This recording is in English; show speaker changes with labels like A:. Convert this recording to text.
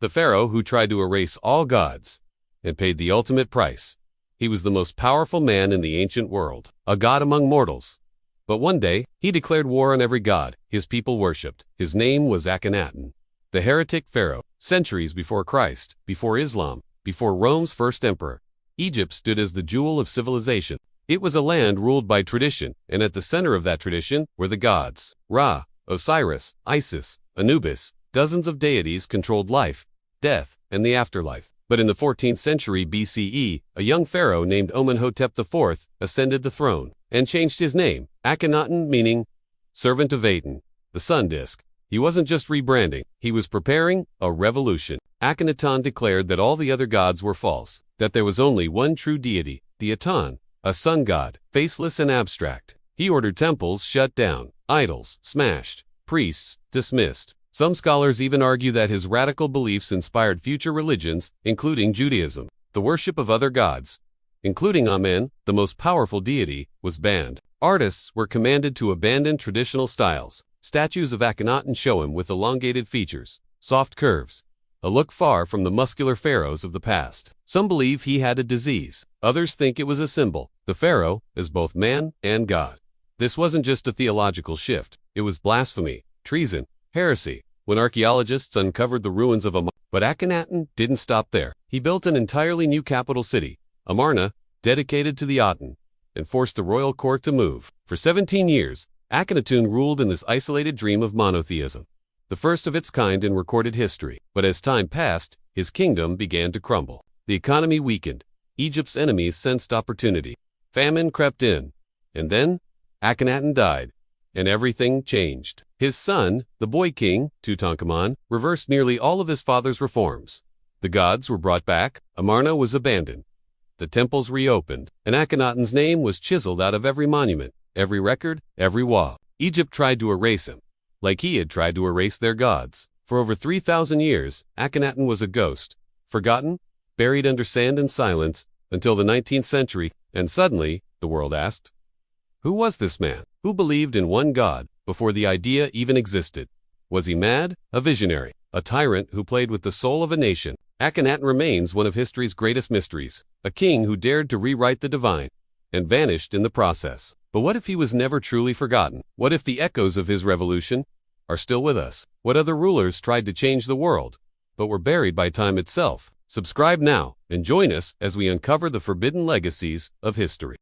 A: the pharaoh who tried to erase all gods and paid the ultimate price. He was the most powerful man in the ancient world, a god among mortals. But one day, he declared war on every god his people worshipped. His name was Akhenaten, the heretic pharaoh. Centuries before Christ, before Islam, before Rome's first emperor, Egypt stood as the jewel of civilization. It was a land ruled by tradition, and at the center of that tradition were the gods. Ra, Osiris, Isis, Anubis. Dozens of deities controlled life, death, and the afterlife. But in the 14th century BCE, a young pharaoh named Amenhotep IV ascended the throne and changed his name, Akhenaten, meaning servant of Aten, the sun disk. He wasn't just rebranding, he was preparing a revolution. Akhenaten declared that all the other gods were false, that there was only one true deity, the Aten, a sun god, faceless and abstract. He ordered temples shut down, idols smashed, priests dismissed. Some scholars even argue that his radical beliefs inspired future religions, including Judaism. The worship of other gods, including Amen, the most powerful deity, was banned. Artists were commanded to abandon traditional styles. Statues of Akhenaten show him with elongated features, soft curves, a look far from the muscular pharaohs of the past. Some believe he had a disease. Others think it was a symbol. The pharaoh is both man and god. This wasn't just a theological shift. It was blasphemy, treason, heresy. When archaeologists uncovered the ruins of but Akhenaten didn't stop there. He built an entirely new capital city, Amarna, dedicated to the Aten, and forced the royal court to move. For 17 years, Akhenaten ruled in this isolated dream of monotheism, the first of its kind in recorded history. But as time passed, his kingdom began to crumble. The economy weakened. Egypt's enemies sensed opportunity. Famine crept in. And then, Akhenaten died, and everything changed. His son, the boy king, Tutankhamun, reversed nearly all of his father's reforms. The gods were brought back, Amarna was abandoned, the temples reopened, and Akhenaten's name was chiseled out of every monument, every record, every wall. Egypt tried to erase him, like he had tried to erase their gods. For over 3,000 years, Akhenaten was a ghost, forgotten, buried under sand and silence, until the 19th century, and suddenly, the world asked, who was this man? Who believed in one god before the idea even existed? Was he mad? A visionary? A tyrant who played with the soul of a nation? Akhenaten remains one of history's greatest mysteries, a king who dared to rewrite the divine and vanished in the process. But what if he was never truly forgotten? What if the echoes of his revolution are still with us? What other rulers tried to change the world, but were buried by time itself? Subscribe now and join us as we uncover the forbidden legacies of history.